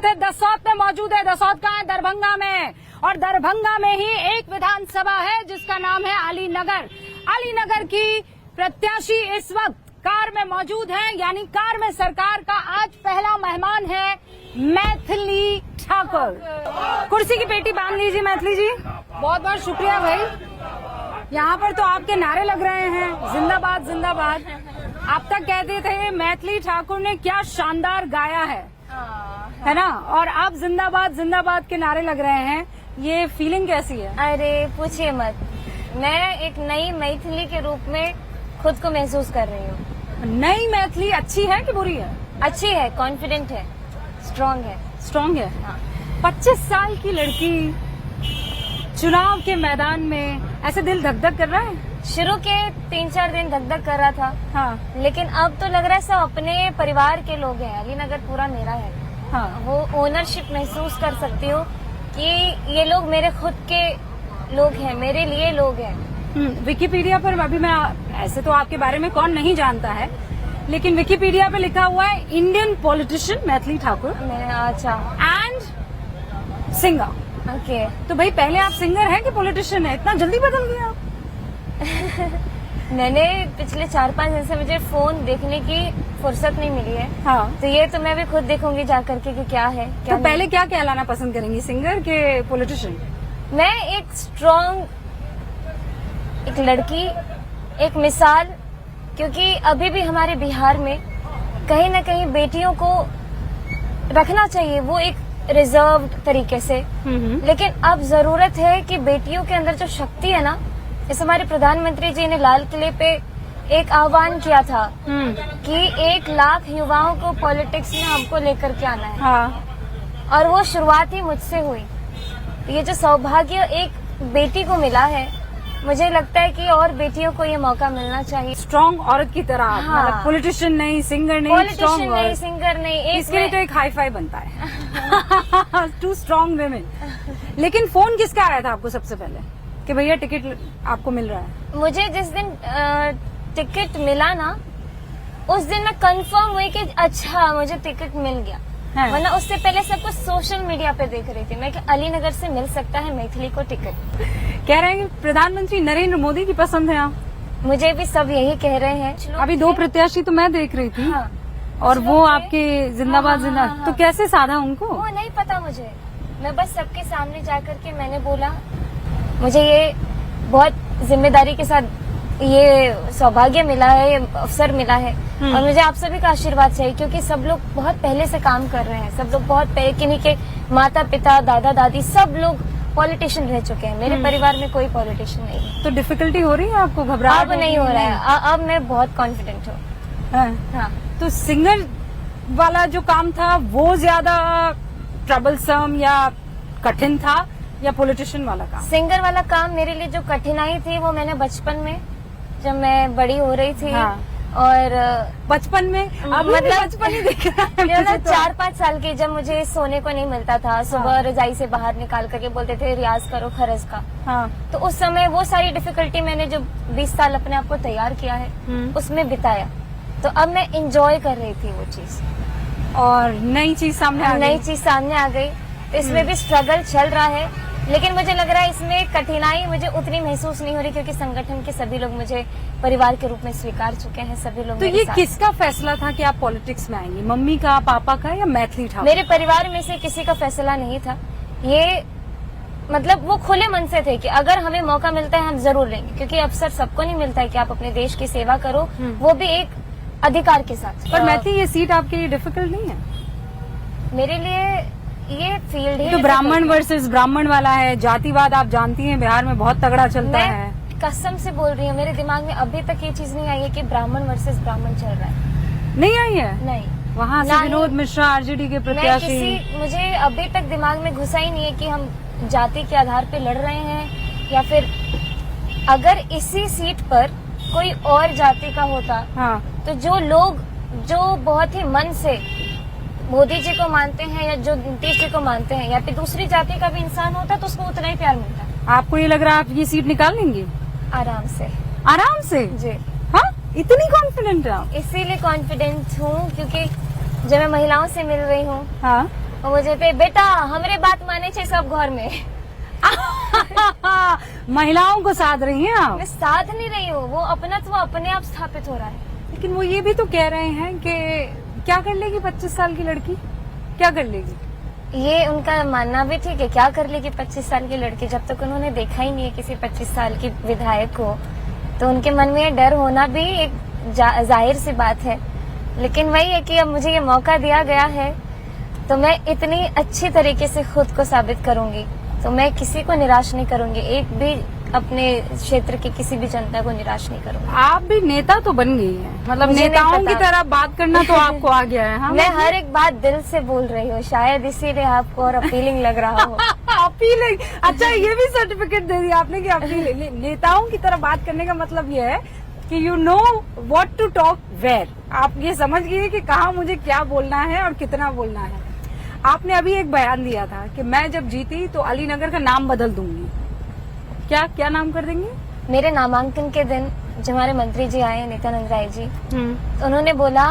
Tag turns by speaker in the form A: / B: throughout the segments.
A: उपस्थित है, दसौत में मौजूद है। दसौत कहाँ है? दरभंगा में। और दरभंगा में ही एक विधानसभा है जिसका नाम है अलीनगर। अलीनगर की प्रत्याशी इस वक्त कार में मौजूद है, यानी कार में सरकार का आज पहला मेहमान है मैथिली ठाकुर। कुर्सी की पेटी बांध लीजिए मैथिली जी। बहुत बहुत शुक्रिया भाई। यहाँ पर तो आपके नारे लग रहे हैं, जिंदाबाद जिंदाबाद। आप तक कहते थे मैथिली ठाकुर ने क्या शानदार गाया है ना, और आप जिंदाबाद जिंदाबाद के नारे लग रहे हैं। ये फीलिंग कैसी है?
B: अरे पूछिए मत, मैं एक नई मैथिली के रूप में खुद को महसूस कर रही हूँ।
A: नई मैथिली अच्छी है कि बुरी है?
B: अच्छी है, कॉन्फिडेंट है, स्ट्रॉन्ग है।
A: स्ट्रॉन्ग है।
B: हाँ।
A: 25 साल की लड़की चुनाव के मैदान में, ऐसे दिल धक धक कर रहा है?
B: शुरू के 3-4 दिन धक धक कर रहा था।
A: हाँ।
B: लेकिन अब तो लग रहा है सब अपने परिवार के लोग हैं। अलीनगर पूरा मेरा है।
A: हाँ।
B: वो ओनरशिप महसूस कर सकती हूँ कि ये लोग मेरे खुद के लोग हैं, मेरे लिए लोग हैं।
A: विकिपीडिया पर अभी मैं, ऐसे तो आपके बारे में कौन नहीं जानता है, लेकिन विकिपीडिया पे लिखा हुआ है इंडियन पॉलिटिशियन मैथिली ठाकुर
B: अच्छा।
A: And singer.
B: ओके।
A: तो भाई पहले आप सिंगर हैं कि पॉलिटिशियन है? इतना जल्दी बदल गया।
B: मैंने पिछले 4-5 दिन से मुझे फोन देखने की फुर्सत नहीं मिली है।
A: हाँ।
B: तो ये तो मैं भी खुद देखूंगी जा करके कि क्या है क्या
A: तो पहले क्या कहलाना पसंद करेंगी, सिंगर के पॉलिटिशियन?
B: मैं एक स्ट्रॉन्ग, एक लड़की, एक मिसाल, क्योंकि अभी भी हमारे बिहार में कहीं न कहीं बेटियों को रखना चाहिए, वो एक रिजर्व तरीके से। लेकिन अब जरूरत है कि बेटियों के अंदर जो शक्ति है ना, जैसे हमारे प्रधानमंत्री जी ने लाल किले पे एक आह्वान किया था कि 1 लाख युवाओं को पॉलिटिक्स में हमको लेकर के आना है।
A: हाँ।
B: और वो शुरुआत ही मुझसे हुई। ये जो सौभाग्य एक बेटी को मिला है, मुझे लगता है कि और बेटियों को ये मौका मिलना चाहिए।
A: स्ट्रॉन्ग औरत की तरह।
B: हाँ।
A: मतलब पॉलिटिशियन नहीं, सिंगर नहीं,
B: पॉलिटिशियन नहीं, सिंगर नहीं।
A: इसके लिए तो एक हाई फाई बनता है। 2 स्ट्रॉन्ग वेमेन। लेकिन फोन किसका आया था आपको सबसे पहले कि भैया टिकट आपको मिल रहा है?
B: मुझे जिस दिन टिकट मिला ना, उस दिन मैं कंफर्म हुई कि अच्छा मुझे टिकट मिल गया। वरना उससे पहले सब कुछ सोशल मीडिया पे देख रही थी मैं कि अलीनगर से मिल सकता है मैथिली को टिकट।
A: कह रहे हैं कि प्रधानमंत्री नरेंद्र मोदी की पसंद है आप?
B: मुझे भी सब यही कह रहे हैं।
A: अभी 2 प्रत्याशी तो मैं देख रही थी।
B: हाँ।
A: और वो आपके जिंदाबाद
B: हाँ,
A: जिंदाबाद।
B: हाँ।
A: तो कैसे साधा उनको?
B: वो नहीं पता मुझे। मैं बस सबके सामने जाकर के मैंने बोला मुझे ये बहुत जिम्मेदारी के साथ ये सौभाग्य मिला है, ये अवसर मिला है, और मुझे आप सभी का आशीर्वाद चाहिए, क्योंकि सब लोग बहुत पहले से काम कर रहे हैं। सब लोग बहुत पहले, किन्हीं के माता पिता, दादा दादी सब लोग पॉलिटिशियन रह चुके हैं। मेरे परिवार में कोई पॉलिटिशियन नहीं है।
A: तो डिफिकल्टी हो रही है आपको? घबराहट
B: अब नहीं हो रहा है। अब मैं बहुत कॉन्फिडेंट हूँ। हाँ।
A: तो सिंगर वाला जो काम था वो ज्यादा ट्रबलसम या कठिन था, या पॉलिटिशियन वाला काम?
B: सिंगर वाला काम मेरे लिए जो कठिनाई थी वो मैंने बचपन में, जब मैं बड़ी हो रही थी।
A: हाँ।
B: और
A: बचपन में, मतलब बचपन ही दिख रहा है मुझे तो।
B: 4-5 साल की, जब मुझे सोने को नहीं मिलता था, सुबह रजाई से बाहर निकाल करके बोलते थे रियाज करो खरज का।
A: हाँ।
B: तो उस समय वो सारी डिफिकल्टी मैंने जो 20 साल अपने आप को तैयार किया है उसमें बिताया। तो अब मैं इंजॉय कर रही थी वो चीज,
A: और नई चीज सामने आ गई।
B: नई चीज सामने आ गई। तो इसमें भी स्ट्रगल चल रहा है, लेकिन मुझे लग रहा है इसमें कठिनाई मुझे उतनी महसूस नहीं हो रही, क्योंकि संगठन के सभी लोग मुझे परिवार के रूप में स्वीकार चुके हैं। सभी लोग
A: तो ये किसका फैसला था कि आप पॉलिटिक्स में आएंगी? मम्मी का, पापा का, या मैथिली ठाकुर?
B: मेरे परिवार में से किसी का फैसला नहीं था। ये मतलब वो खुले मन से थे कि अगर हमें मौका मिलता है हम जरूर लेंगे, क्योंकि अवसर सबको नहीं मिलता है कि आप अपने देश की सेवा करो, वो भी एक अधिकार के साथ।
A: पर मैथिली ये सीट आपके लिए डिफिकल्ट नहीं है?
B: मेरे लिए ये फील्ड ही
A: तो ब्राह्मण वर्सेस ब्राह्मण वाला है, जातिवाद आप जानती हैं बिहार में बहुत तगड़ा चलता है।
B: कसम से बोल रही हूँ, मेरे दिमाग में अभी तक ये चीज नहीं आई है कि ब्राह्मण वर्सेस ब्राह्मण चल रहा है।
A: नहीं आई है?
B: नहीं।
A: वहाँ से विनोद मिश्रा आरजेडी के प्रत्याशी।
B: मुझे अभी तक दिमाग में घुसा ही नहीं है कि हम जाति के आधार पे लड़ रहे हैं, या फिर अगर इसी सीट पर कोई और जाति का होता। हाँ। तो जो लोग जो बहुत ही मन से मोदी जी को मानते हैं, या जो नीतीश जी को मानते हैं, या फिर दूसरी जाति का भी इंसान होता, तो उसको उतना ही प्यार मिलता।
A: आपको ये लग रहा है आप ये सीट निकाल लेंगी?
B: आराम से।
A: आराम से?
B: जी।
A: हाँ, इतनी कॉन्फिडेंट है आप?
B: इसीलिए कॉन्फिडेंट हूँ क्योंकि जब मैं महिलाओं से मिल रही हूँ,
A: हाँ,
B: और वो कहते बेटा हमरे बात माने छे सब घर में।
A: महिलाओं को साध रही हैं आप।
B: मैं साथ नहीं रही हूँ, वो अपनत्व अपने आप स्थापित हो रहा है।
A: लेकिन वो ये भी तो कह रहे हैं कि क्या कर लेगी 25 साल की लड़की, क्या कर लेगी?
B: ये उनका मानना भी ठीक है, क्या कर लेगी 25 साल की लड़की, जब तक उन्होंने देखा ही नहीं है किसी 25 साल की विधायक को, तो उनके मन में ये डर होना भी एक जाहिर सी बात है। लेकिन वही है कि अब मुझे ये मौका दिया गया है तो मैं इतनी अच्छी तरीके से खुद को साबित करूंगी, तो मैं किसी को निराश नहीं करूंगी, एक भी अपने क्षेत्र की किसी भी जनता को निराश नहीं करूंगी।
A: आप भी नेता तो बन गई हैं, मतलब
B: मुझे नहीं
A: नेताओं
B: पता।
A: की तरह बात करना तो आपको आ गया है। हाँ,
B: मैं हर एक बात दिल से बोल रही हूँ, शायद इसीलिए आपको और अपीलिंग लग रहा हो।
A: अपीलिंग, अच्छा ये भी सर्टिफिकेट दे दिया आपने कि अपीलिंग। नेताओं की तरह बात करने का मतलब ये है कि you know what to talk where, आप ये समझ गए कि कहाँ मुझे क्या बोलना है और कितना बोलना है। आपने अभी एक बयान दिया था कि मैं जब जीती तो अलीनगर का नाम बदल दूंगी, क्या क्या नाम कर देंगे?
B: मेरे नामांकन के दिन जो हमारे मंत्री जी आए नित्यानंद राय जी, तो उन्होंने बोला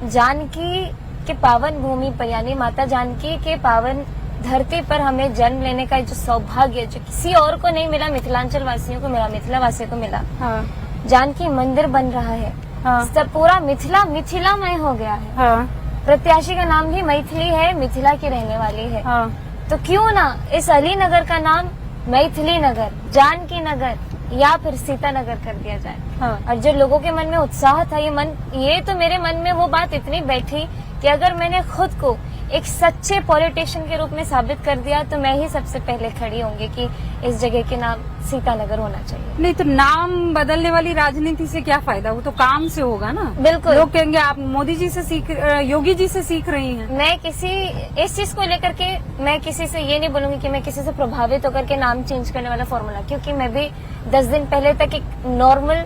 B: जानकी के पावन भूमि पर, यानी माता जानकी के पावन धरती पर हमें जन्म लेने का जो सौभाग्य जो किसी और को नहीं मिला, मिथिलांचल वासियों को मिला, मिथिला वासियों को मिला।
A: हाँ।
B: जानकी मंदिर बन रहा है।
A: हाँ।
B: सब पूरा मिथिलामय हो गया है।
A: हाँ।
B: प्रत्याशी का नाम भी मैथिली है, मिथिला की रहने वाली है।
A: हाँ।
B: तो क्यों ना इस अलीनगर का नाम मैथिली नगर, जानकी नगर या फिर सीता नगर कर दिया जाए।
A: हाँ।
B: और जो लोगों के मन में उत्साह था, ये तो मेरे मन में वो बात इतनी बैठी कि अगर मैंने खुद को एक सच्चे पॉलिटिशियन के रूप में साबित कर दिया तो मैं ही सबसे पहले खड़ी होंगी कि इस जगह के नाम सीतानगर होना चाहिए।
A: नहीं तो नाम बदलने वाली राजनीति से क्या फायदा, वो तो काम से होगा ना।
B: बिल्कुल।
A: लोग कहेंगे आप मोदी जी से योगी जी से सीख रही हैं।
B: मैं इस चीज को लेकर के मैं किसी से ये नहीं बोलूंगी कि मैं किसी से प्रभावित होकर के नाम चेंज करने वाला फॉर्मूला, क्योंकि मैं भी 10 दिन पहले तक एक नॉर्मल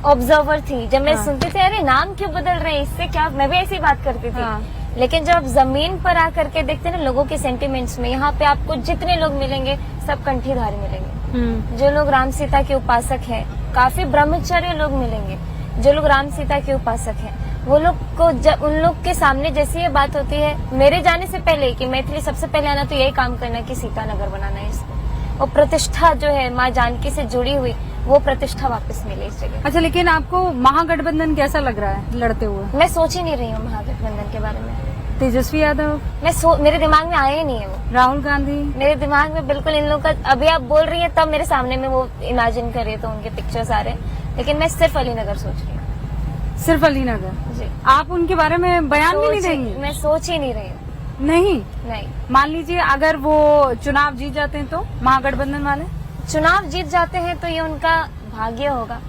B: ऑब्जर्वर थी। जब मैं सुनती थी अरे नाम क्यों बदल रहे हैं, इससे क्या, मैं भी ऐसी बात करती थी। लेकिन जब आप जमीन पर आकर के देखते हैं ना लोगों के सेंटिमेंट्स में, यहाँ पे आपको जितने लोग मिलेंगे सब कंठीधारी मिलेंगे। जो लोग राम सीता के उपासक हैं, काफी ब्रह्मचर्य लोग मिलेंगे। जो लोग राम सीता के उपासक हैं, वो लोग को जब उन लोग के सामने जैसी ये बात होती है, मेरे जाने से पहले कि मैथिली सबसे पहले आना तो यही काम करना कि सीतानगर बनाना है इसको, वो प्रतिष्ठा जो है माँ जानकी से जुड़ी हुई, वो प्रतिष्ठा वापस मिले इस जगह।
A: अच्छा, लेकिन आपको महागठबंधन कैसा लग रहा है लड़ते हुए?
B: मैं सोच ही नहीं रही हूँ महागठबंधन के बारे में।
A: तेजस्वी यादव,
B: मेरे दिमाग में आया ही नहीं है वो।
A: राहुल गांधी,
B: मेरे दिमाग में बिल्कुल इन लोगों का, अभी आप बोल रही हैं तब मेरे सामने में वो इमेजिन कर रही है तो उनके पिक्चर्स आ रहे हैं, लेकिन मैं सिर्फ अलीनगर सोच रही हूँ।
A: सिर्फ अलीनगर जी? आप उनके बारे में बयान भी नहीं देंगे?
B: मैं सोच ही नहीं रही हूँ।
A: नहीं। मान लीजिए अगर वो चुनाव जीत जाते हैं तो महागठबंधन वाले
B: चुनाव जीत जाते हैं तो ये उनका भाग्य होगा,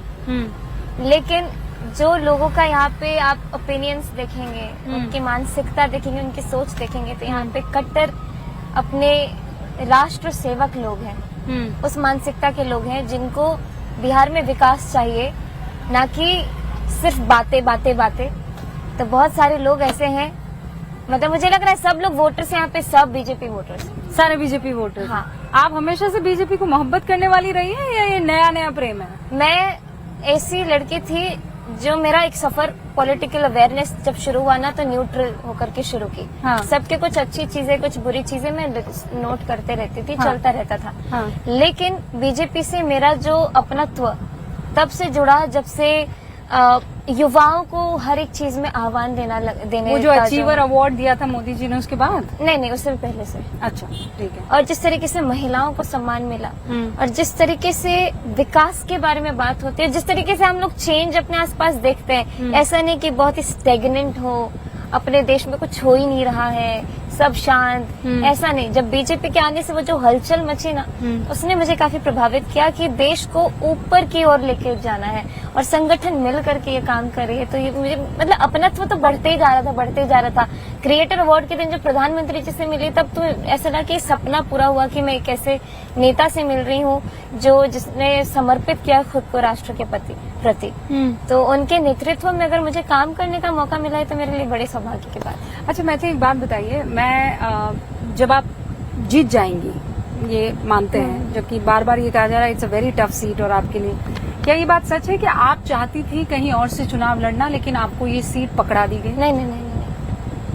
B: लेकिन जो लोगों का यहाँ पे आप ओपिनियंस देखेंगे, उनकी मानसिकता देखेंगे, उनकी सोच देखेंगे, तो यहाँ पे कट्टर अपने राष्ट्र सेवक लोग हैं, उस मानसिकता के लोग हैं जिनको बिहार में विकास चाहिए, ना कि सिर्फ बातें बातें बातें। तो बहुत सारे लोग ऐसे हैं, मतलब मुझे लग रहा है सब लोग वोटर्स यहाँ पे सब बीजेपी वोटर्स,
A: सारे बीजेपी वोटर्स।
B: हाँ।
A: आप हमेशा से बीजेपी को मोहब्बत करने वाली रही हैं या ये नया नया प्रेम है?
B: मैं ऐसी लड़की थी जो मेरा एक सफर पॉलिटिकल अवेयरनेस जब शुरू हुआ ना तो न्यूट्रल होकर के शुरू की।
A: हाँ।
B: सबके कुछ अच्छी चीजें कुछ बुरी चीजें मैं नोट करते रहती थी। हाँ। चलता रहता था।
A: हाँ।
B: लेकिन बीजेपी से मेरा जो अपनत्व तब से जुड़ा जब से युवाओं को हर एक चीज में आह्वान देने
A: वो जो अचीवर अवार्ड दिया था मोदी जी ने उसके बाद?
B: नहीं उससे पहले से।
A: अच्छा, ठीक है।
B: और जिस तरीके से महिलाओं को सम्मान मिला और जिस तरीके से विकास के बारे में बात होती है, जिस तरीके से हम लोग चेंज अपने आसपास देखते हैं, ऐसा नहीं कि बहुत ही स्टेगनेंट हो, अपने देश में कुछ हो ही नहीं रहा है, सब शांत, ऐसा नहीं। जब बीजेपी के आने से वो जो हलचल मची ना, उसने मुझे काफी प्रभावित किया कि देश को ऊपर की ओर लेके जाना है और संगठन मिल करके ये काम कर रही है। तो ये मुझे मतलब अपनत्व तो बढ़ते ही जा रहा था। क्रिएटर अवार्ड के दिन जब प्रधानमंत्री जी से मिली तब तो ऐसा लगा कि सपना पूरा हुआ कि मैं एक ऐसे नेता से मिल रही हूँ जिसने समर्पित किया खुद को राष्ट्र के प्रति। तो उनके नेतृत्व में अगर मुझे काम करने का मौका मिला है तो मेरे लिए बड़े सौभाग्य की बात है।
A: अच्छा, मैं एक बात बताइए, मैं जब आप जीत जाएंगी ये मानते हैं, जबकि बार बार ये कहा जा रहा है it's a very tough seat और आपके लिए, क्या ये बात सच है कि आप चाहती थी कहीं और से चुनाव लड़ना लेकिन आपको ये सीट पकड़ा दी गई?
B: नहीं,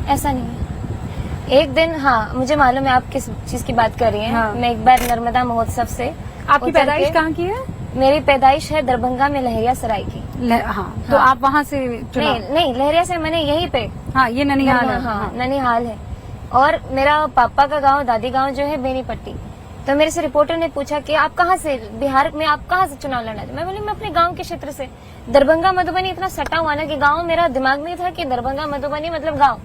B: ऐसा नहीं है। एक दिन, हाँ मुझे मालूम है आप किस चीज की बात कर रही हैं।
A: हाँ।
B: मैं एक बार नर्मदा महोत्सव से
A: आपकी
B: उतर
A: पैदाइश
B: के-
A: कहाँ की है?
B: मेरी पैदाइश है दरभंगा में, लहरिया सराय की।
A: हाँ, तो
B: हाँ।
A: आप वहाँ से चुनाव?
B: नहीं नहीं, लहरिया से मैंने यहीं पे,
A: हाँ, ये ननिहाल है।
B: हाँ ननिहाल है। और मेरा पापा का गांव, दादी गांव जो है बेनीपट्टी। तो मेरे से रिपोर्टर ने पूछा कि आप कहाँ से, बिहार में आप कहाँ से चुनाव लड़ना चाहते? मैं बोली मैं अपने गांव के क्षेत्र से। दरभंगा मधुबनी इतना सटा हुआ ना कि गांव, मेरा दिमाग में था कि दरभंगा मधुबनी मतलब गांव।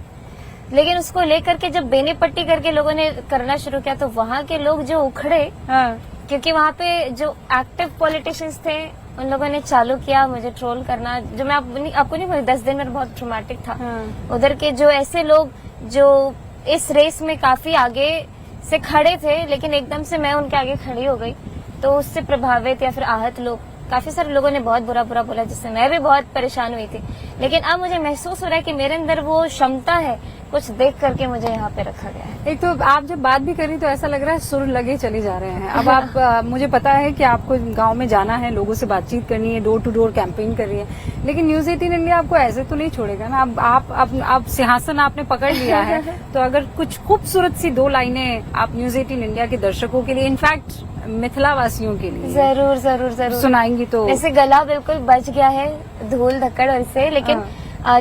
B: लेकिन उसको लेकर के जब बेनीपट्टी करके लोगों ने करना शुरू किया तो वहाँ के लोग जो उखड़े,
A: हाँ।
B: क्योंकि वहाँ पे जो एक्टिव पॉलिटिशियंस थे उन लोगों ने चालू किया मुझे ट्रोल करना, जो मैं आपको नहीं बोली, 10 दिन में बहुत ट्रॉमेटिक था।
A: हाँ।
B: उधर के जो ऐसे लोग जो इस रेस में काफी आगे से खड़े थे, लेकिन एकदम से मैं उनके आगे खड़ी हो गई, तो उससे प्रभावित या फिर आहत लोग, काफी सारे लोगों ने बहुत बुरा बुरा बोला, जिससे मैं भी बहुत परेशान हुई थी। लेकिन अब मुझे महसूस हो रहा है कि मेरे अंदर वो क्षमता है, कुछ देख करके मुझे यहाँ पे रखा गया है।
A: एक तो आप जब बात भी करी तो ऐसा लग रहा है सुर लगे चले जा रहे हैं। अब आप मुझे पता है कि आपको गांव में जाना है, लोगों से बातचीत करनी है, डोर टू डोर कैंपेन करनी है, लेकिन न्यूज 18 इंडिया आपको ऐसे तो नहीं छोड़ेगा ना। अब आप सिंहासन आपने पकड़ लिया है, तो अगर कुछ खूबसूरत सी 2 लाइनें आप न्यूज 18 इंडिया के दर्शकों के लिए, इनफैक्ट मिथिला वासियों के लिए
B: जरूर जरूर जरूर
A: सुनाएंगी तो।
B: वैसे गला बिल्कुल बच गया है धूल धक्कड़ और से, लेकिन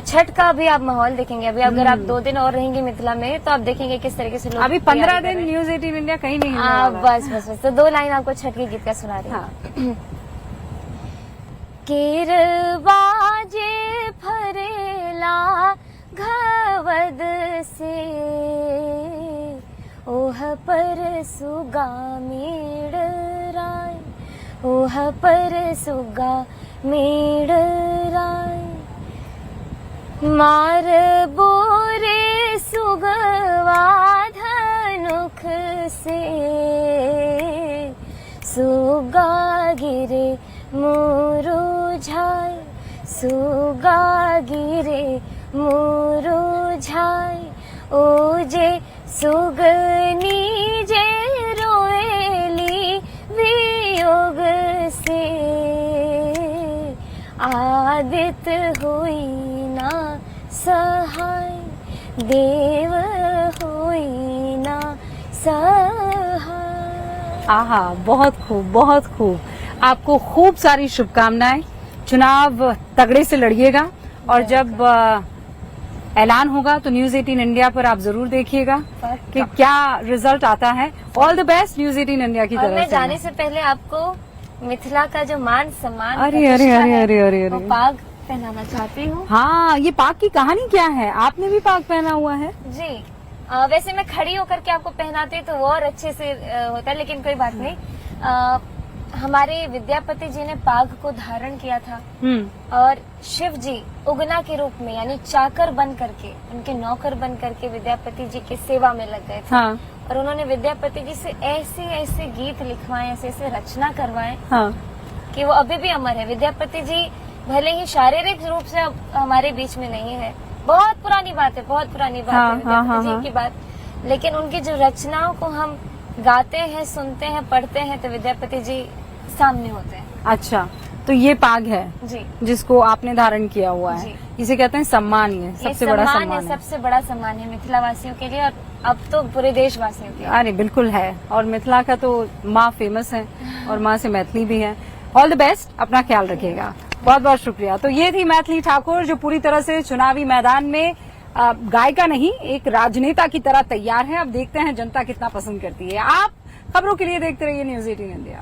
B: छठ का भी आप माहौल देखेंगे। अभी अगर आप 2 दिन और रहेंगे मिथिला में तो आप देखेंगे किस तरीके से लोग
A: अभी
B: तैयारी
A: 15
B: कर
A: दिन
B: रहे हैं।
A: न्यूज 18 इंडिया कहीं नहीं हिलने
B: हाँ,
A: वाला है।
B: बस तो 2 लाइन आपको छठ के गीत का सुना रही हूँ।
A: हाँ।
B: किरवाजे फरेला घवद से, ओह पर सुगा मेड़ राय, ओह पर सुगा मेड़ राय, मार बोरे सुगवा धनुख से, सुगा गिरे मुरुझाय, सुगा गिरे मुरुझाय, ओजे सुगनी जे रोएली वियोग से, आदित हुई ना सहाय, देव हुई ना सहाय।
A: आहा, बहुत खूब, बहुत खूब। आपको खूब सारी शुभकामनाएं। चुनाव तगड़े से लड़िएगा और जब ऐलान होगा तो न्यूज 18 इंडिया पर आप जरूर देखिएगा कि क्या रिजल्ट आता है। All the best news 18 India की
B: और
A: तरफ
B: मैं
A: से।
B: जाने से पहले आपको मिथिला का जो मान सम्मान,
A: अरे,
B: प्रतिष्ठा
A: अरे, अरे,
B: है,
A: अरे, अरे,
B: वो
A: अरे।
B: पाग पहनाना चाहती हूँ।
A: हाँ, ये पाग की कहानी क्या है? आपने भी पाग पहना हुआ है?
B: जी वैसे मैं खड़ी होकर के आपको पहनाती तो वो और अच्छे से होता, लेकिन कोई बात नहीं। हमारे विद्यापति जी ने पाग को धारण किया था और शिव जी उगना के रूप में, यानी चाकर बन करके, उनके नौकर बन करके विद्यापति जी की सेवा में लग गए थे।
A: हाँ।
B: और उन्होंने विद्यापति जी से ऐसे ऐसे गीत लिखवाए, ऐसे ऐसे रचना करवाए
A: हाँ।
B: कि वो अभी भी अमर है। विद्यापति जी भले ही शारीरिक रूप से अब हमारे बीच में नहीं है, बहुत पुरानी बात है, बहुत पुरानी बात है विद्यापति जी की बात, लेकिन उनकी जो रचनाओं को हम गाते हैं, सुनते हैं, पढ़ते हैं तो विद्यापति जी सामने होते हैं।
A: अच्छा, तो ये पाग है
B: जी,
A: जिसको आपने धारण किया हुआ है।
B: जी।
A: इसे कहते हैं सम्मान। ये सबसे बड़ा सम्मान है।
B: सबसे बड़ा सम्मान है मिथिला वासियों के लिए और अब तो पूरे देशवासियों के लिए।
A: अरे बिल्कुल है, और मिथिला का तो माँ फेमस है और माँ से मैथिली भी है। ऑल द बेस्ट, अपना ख्याल रखिएगा। बहुत बहुत शुक्रिया। तो ये थी मैथिली ठाकुर, जो पूरी तरह से चुनावी मैदान में गायिका नहीं, एक राजनेता की तरह तैयार है। अब देखते हैं जनता कितना पसंद करती है। आप खबरों के लिए देखते रहिए न्यूज 18 इंडिया।